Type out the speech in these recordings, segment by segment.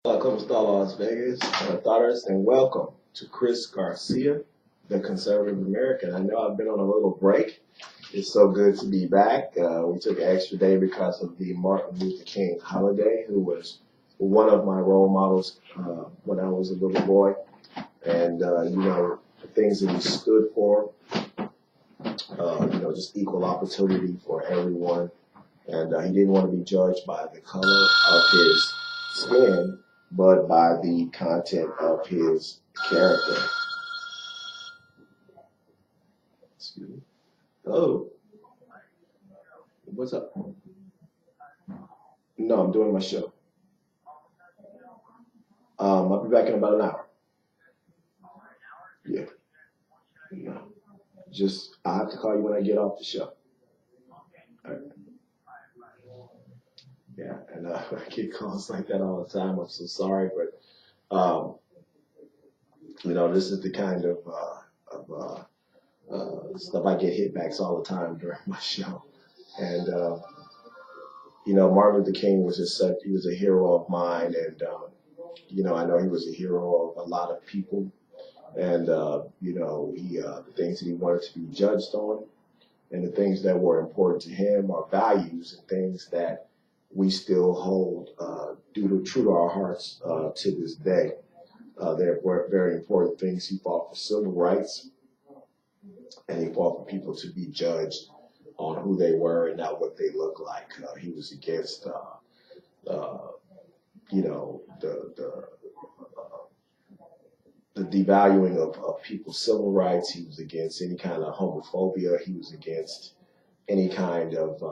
¿Cómo está Las Vegas? Buenas tardes, and welcome to Chris Garcia, the conservative American. I know I've been on a little break. It's so good to be back. We took an extra day because of the Martin Luther King holiday, who was one of my role models when I was a little boy. And, the things that he stood for, just equal opportunity for everyone. And he didn't want to be judged by the color of his skin, but by the content of his character. Excuse me. Hello. What's up? No, I'm doing my show. I'll be back in about an hour. Yeah. No. Just I have to call you when I get off the show. All right. Yeah, and I get calls like that all the time. I'm so sorry, but this is the kind of stuff I get hitbacks all the time during my show. And Martin Luther King was he was a hero of mine, and I know he was a hero of a lot of people, and the things that he wanted to be judged on, and the things that were important to him are values and things that we still hold true to our hearts to this day. They're very important things. He fought for civil rights, and he fought for people to be judged on who they were and not what they look like. He was against, the devaluing of people's civil rights. He was against any kind of homophobia. He was against any kind of,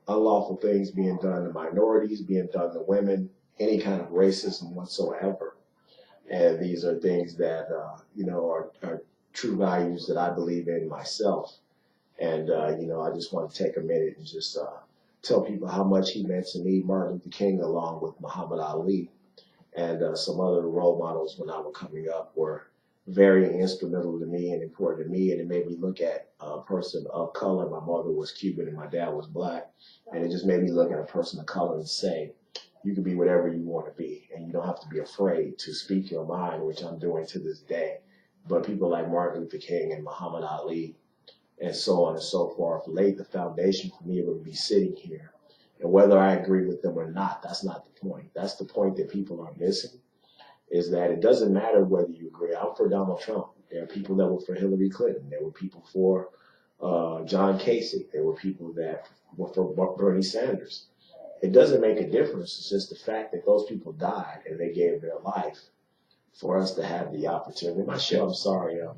unlawful things being done to minorities, being done to women, any kind of racism whatsoever. And these are things that, are true values that I believe in myself. And, I just want to take a minute and just tell people how much he meant to me, Martin Luther King, along with Muhammad Ali and some other role models when I was coming up were very instrumental to me and important to me. And it made me look at a person of color. My mother was Cuban and my dad was black. And it just made me look at a person of color and say, you can be whatever you want to be, and you don't have to be afraid to speak your mind, which I'm doing to this day. But people like Martin Luther King and Muhammad Ali and so on and so forth laid the foundation for me able to be sitting here. And whether I agree with them or not, that's not the point. That's the point that people are missing, is that it doesn't matter whether you agree. I'm for Donald Trump. There are people that were for Hillary Clinton. There were people for John Kasich. There were people that were for Bernie Sanders. It doesn't make a difference. It's just the fact that those people died and they gave their life for us to have the opportunity. My show, I'm sorry, I'm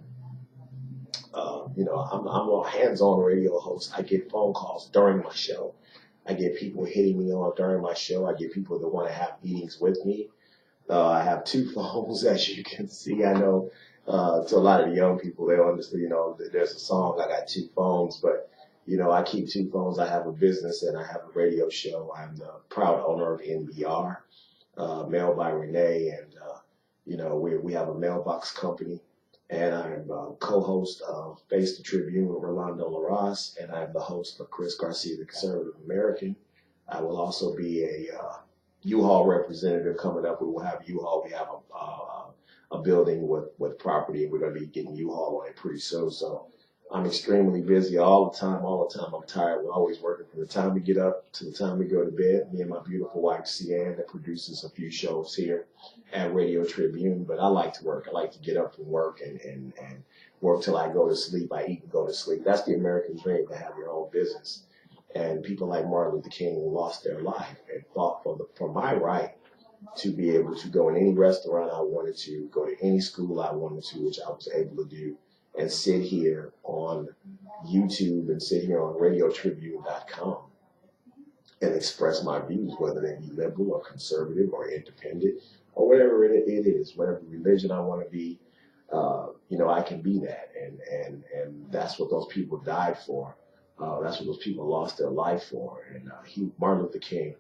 a hands-on radio host. I get phone calls during my show. I get people hitting me on during my show. I get people that want to have meetings with me. I have two phones, as you can see. I know to a lot of the young people, they'll understand, there's a song, I got two phones, but I keep two phones. I have a business and I have a radio show. I'm the proud owner of NBR, Mail by Renee, and we have a mailbox company. And I'm co-host of Face the Tribune with Rolando LaRosse, and I'm the host of Chris Garcia, the Conservative American. I will also be a U-Haul representative coming up. We will have U-Haul. We have a building with property, and we're going to be getting U-Haul on it pretty soon. So I'm extremely busy all the time. I'm tired. We're always working from the time we get up to the time we go to bed. Me and my beautiful wife, Cian, that produces a few shows here at Radio Tribune. But I like to work. I like to get up from work and work till I go to sleep. I eat and go to sleep. That's the American dream, to have your own business. And people like Martin Luther King lost their life and fought for my right to be able to go in any restaurant I wanted to, go to any school I wanted to, which I was able to do, and sit here on YouTube and sit here on RadioTribune.com and express my views, whether they be liberal or conservative or independent or whatever it is, whatever religion I want to be. I can be that, and that's what those people died for. That's what those people lost their life for. And Martin Luther King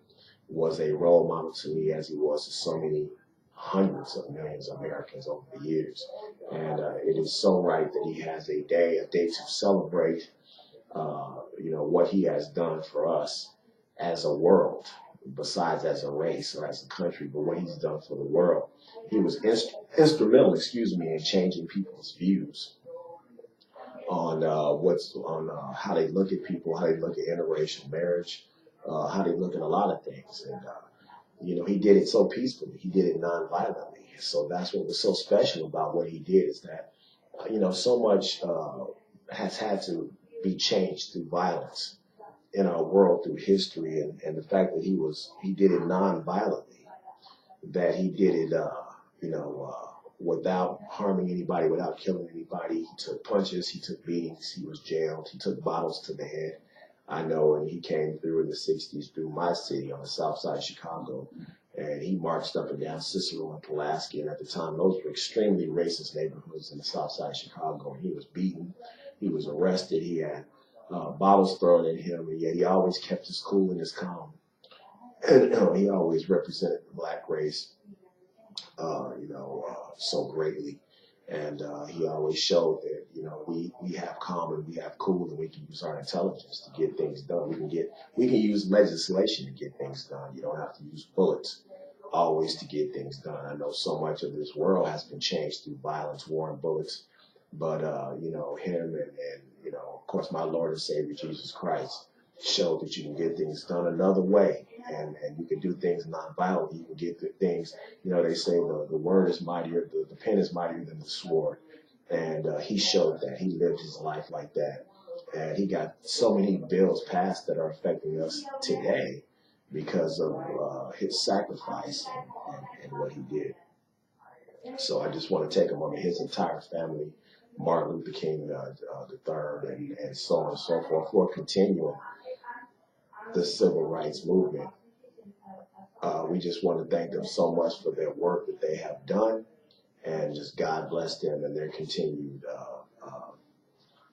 was a role model to me, as he was to so many hundreds of millions of Americans over the years. And it is so right that he has a day to celebrate, what he has done for us as a world. besides as a race or as a country, but what he's done for the world. He was instrumental, in changing people's views on how they look at people, how they look at interracial marriage, how they look at a lot of things. And he did it so peacefully. He did it non-violently. So that's what was so special about what he did, is that so much has had to be changed through violence in our world through history, and the fact that he did it non-violently, that he did it without harming anybody, without killing anybody. He took punches, he took beatings, he was jailed, he took bottles to the head. I know when he came through in the 60s through my city on the south side of Chicago, and he marched up and down Cicero and Pulaski, and at the time those were extremely racist neighborhoods in the south side of Chicago, and he was beaten, he was arrested, he had bottles thrown at him, and yet he always kept his cool and his calm. And he always represented the black race, so greatly. And he always showed that, we have calm and we have cool, and we can use our intelligence to get things done. We can use legislation to get things done. You don't have to use bullets always to get things done. I know so much of this world has been changed through violence, war, and bullets. But, him and of course, my Lord and Savior, Jesus Christ, showed that you can get things done another way, and you can do things non-violently. You can get things, they say the word is mightier, the pen is mightier than the sword. And he showed that. He lived his life like that. And he got so many bills passed that are affecting us today because of his sacrifice and what he did. So I just want to take a moment, his entire family, Martin Luther King the third, and so on and so forth, for continuing the civil rights movement. We just want to thank them so much for their work that they have done, and just God bless them and their continued,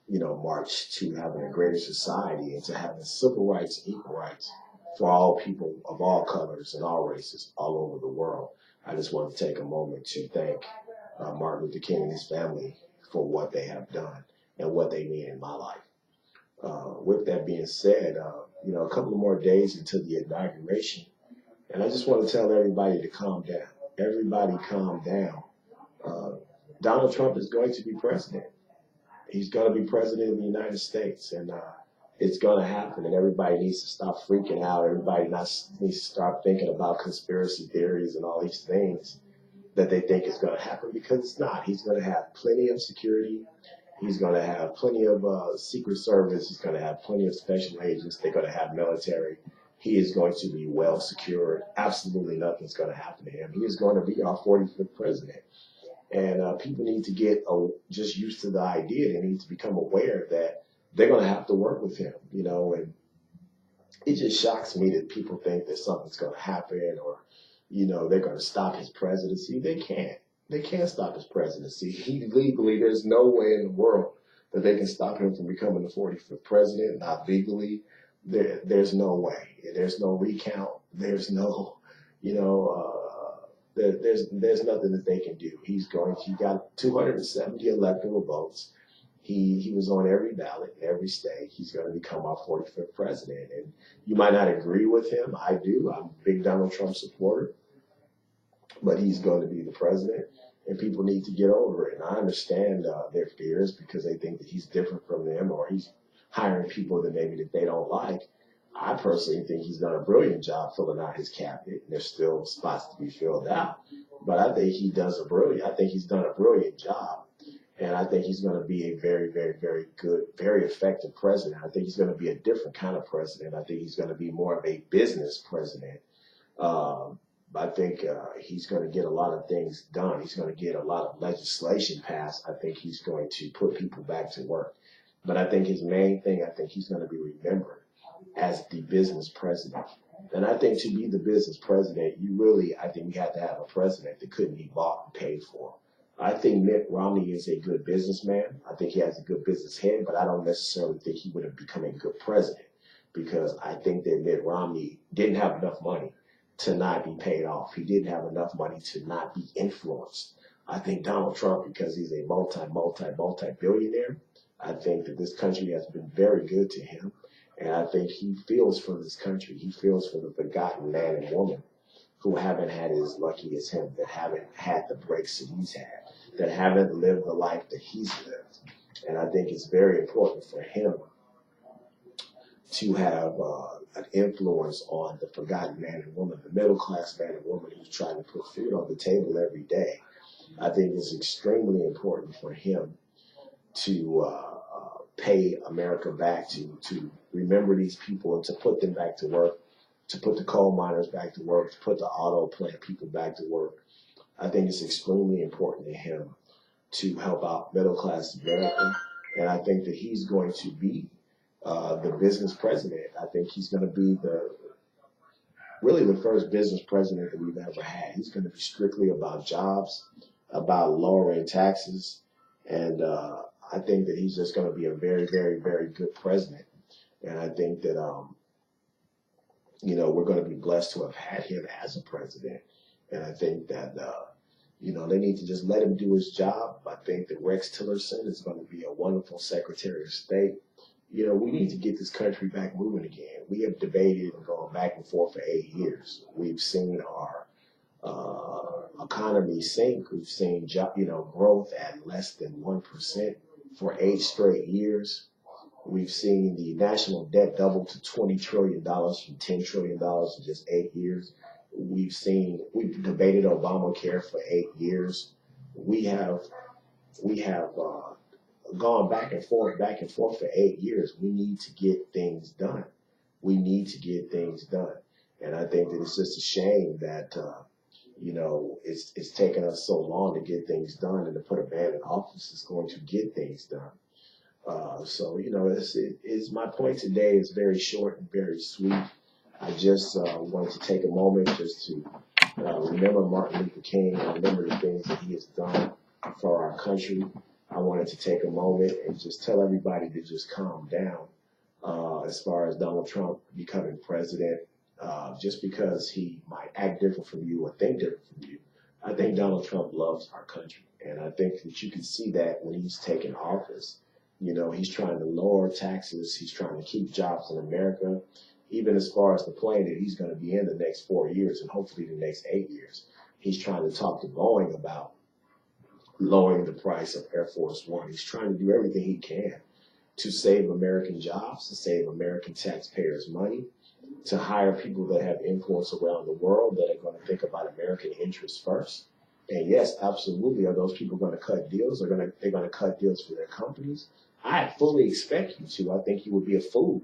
march to having a greater society and to having civil rights, equal rights for all people of all colors and all races all over the world. I just want to take a moment to thank Martin Luther King and his family for what they have done and what they mean in my life. With that being said, a couple of more days until the inauguration, and I just want to tell everybody to calm down. Everybody calm down. Donald Trump is going to be president. He's going to be president of the United States, and it's going to happen, and everybody needs to stop freaking out. Everybody needs to start thinking about conspiracy theories and all these things that they think is going to happen, because it's not. He's going to have plenty of security. He's going to have plenty of Secret Service. He's going to have plenty of special agents. They're going to have military. He is going to be well secured. Absolutely nothing's going to happen to him. He is going to be our 45th president. And people need to get just used to the idea. They need to become aware that they're going to have to work with him, and it just shocks me that people think that something's going to happen, or, they're going to stop his presidency. They can't. They can't stop his presidency. Legally, there's no way in the world that they can stop him from becoming the 45th president, not legally. There's no way. There's no recount. There's no, there's nothing that they can do. He got 270 electoral votes. He was on every ballot in every state. He's going to become our 45th president. And you might not agree with him. I do. I'm a big Donald Trump supporter. But he's going to be the president, and people need to get over it. And I understand their fears, because they think that he's different from them, or he's hiring people that maybe that they don't like. I personally think he's done a brilliant job filling out his cabinet, and there's still spots to be filled out. But I think he's done a brilliant job, and I think he's going to be a very, very, very good, very effective president. I think he's going to be a different kind of president. I think he's going to be more of a business president. I think he's going to get a lot of things done. He's going to get a lot of legislation passed. I think he's going to put people back to work. But I think his main thing, he's going to be remembered as the business president. And I think to be the business president, I think we have to have a president that couldn't be bought and paid for. I think Mitt Romney is a good businessman. I think he has a good business head, but I don't necessarily think he would have become a good president, because I think that Mitt Romney didn't have enough money to not be paid off. He didn't have enough money to not be influenced. I think Donald Trump, because he's a multi-billionaire, I think that this country has been very good to him. And I think he feels for this country. He feels for the forgotten man and woman who haven't had it as lucky as him, that haven't had the breaks that he's had, that haven't lived the life that he's lived. And I think it's very important for him to have an influence on the forgotten man and woman, the middle class man and woman who's trying to put food on the table every day. I think it's extremely important for him to pay America back, to remember these people and to put them back to work, to put the coal miners back to work, to put the auto plant people back to work. I think it's extremely important to him to help out middle class America. And I think that he's going to be the business president. I think he's going to be really the first business president that we've ever had. He's going to be strictly about jobs, about lowering taxes, and I think that he's just going to be a very, very, very good president. And I think that we're going to be blessed to have had him as a president. And I think that they need to just let him do his job. I think that Rex Tillerson is going to be a wonderful Secretary of State. We need to get this country back moving again. We have debated and gone back and forth for 8 years. We've seen our economy sink. We've seen growth at less than 1% for 8 straight years. We've seen the national debt double to $20 trillion from $10 trillion in just 8 years. We've debated Obamacare for 8 years. We have gone back and forth for 8 years. We need to get things done. We need to get things done. And I think that it's just a shame that, it's taken us so long to get things done, and to put a man in office is going to get things done. My point today is very short and very sweet. I just wanted to take a moment just to remember Martin Luther King and remember the things that he has done for our country. I wanted to take a moment and just tell everybody to just calm down as far as Donald Trump becoming president. Just because he might act different from you or think different from you, I think Donald Trump loves our country. And I think that you can see that when he's taking office. He's trying to lower taxes. He's trying to keep jobs in America, even as far as the plane that he's going to be in the next 4 years and hopefully the next 8 years. He's trying to talk to Boeing about lowering the price of Air Force One. He's trying to do everything he can to save American jobs, to save American taxpayers' money, to hire people that have influence around the world that are going to think about American interests first. And yes, absolutely, are those people going to cut deals? They're going to cut deals for their companies? I fully expect you to. I think you would be a fool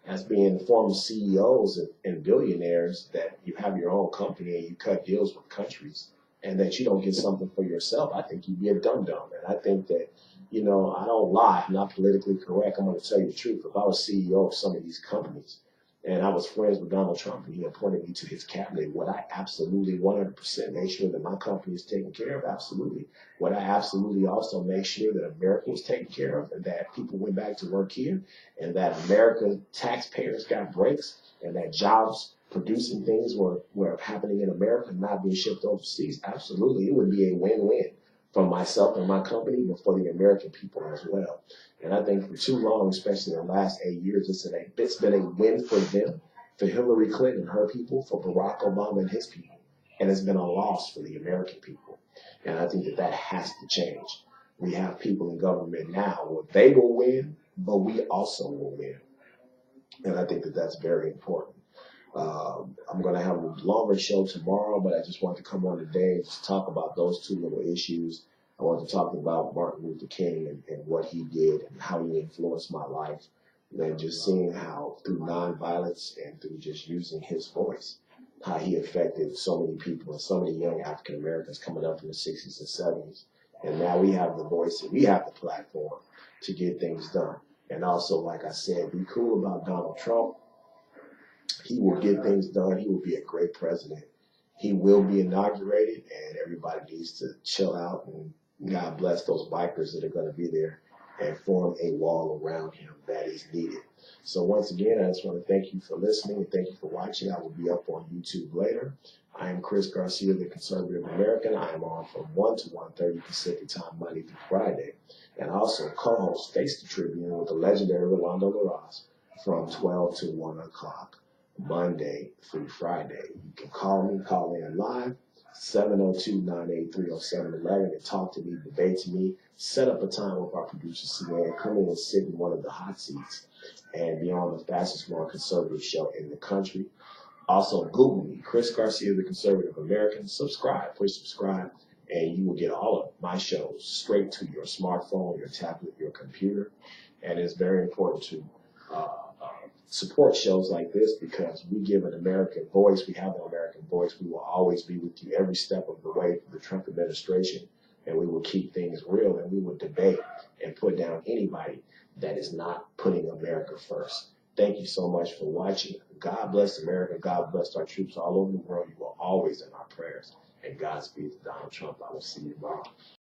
as being former CEOs and billionaires that you have your own company and you cut deals with countries and that you don't get something for yourself. I think you'd be a dum-dum. And I think that, I don't lie. I'm not politically correct. I'm going to tell you the truth. If I was CEO of some of these companies and I was friends with Donald Trump and he appointed me to his cabinet, would I absolutely 100% make sure that my company is taken care of? Absolutely. Would I absolutely also make sure that America was taken care of and that people went back to work here and that American taxpayers got breaks and that jobs producing things were happening in America and not being shipped overseas? Absolutely. It would be a win-win for myself and my company, but for the American people as well. And I think for too long, especially in the last 8 years, it's been a win for them, for Hillary Clinton and her people, for Barack Obama and his people. And it's been a loss for the American people. And I think that has to change. We have people in government now where they will win, but we also will win. And I think that that's very important. I'm going to have a longer show tomorrow, but I just wanted to come on today and just talk about those two little issues. I want to talk about Martin Luther King and what he did and how he influenced my life. And just seeing how through nonviolence and through just using his voice, how he affected so many people and so many young African Americans coming up in the 60s and 70s. And now we have the voice and we have the platform to get things done. And also, like I said, be cool about Donald Trump. He will get things done. He will be a great president. He will be inaugurated, and everybody needs to chill out, and God bless those bikers that are going to be there and form a wall around him that is needed. So once again, I just want to thank you for listening and thank you for watching. I will be up on YouTube later. I am Chris Garcia, the Conservative American. I am on from 1 to 1:30 Pacific Time, Monday through Friday. And also co-host Face the Tribune with the legendary Rolando LaRosse from 12 to 1 o'clock, Monday through Friday. You can call in live, 702-983-0711, and talk to me, debate to me, set up a time with our producer, Suzanne. Come in and sit in one of the hot seats and be on the fastest growing conservative show in the country. Also, Google me, Chris Garcia, the Conservative American. Subscribe, push subscribe, and you will get all of my shows straight to your smartphone, your tablet, your computer. And it's very important to support shows like this because we give an American voice. We have an American voice. We will always be with you every step of the way through the Trump administration, and we will keep things real, and we will debate and put down anybody that is not putting America first. Thank you so much for watching. God bless America. God bless our troops all over the world. You are always in our prayers. And Godspeed to Donald Trump. I will see you tomorrow.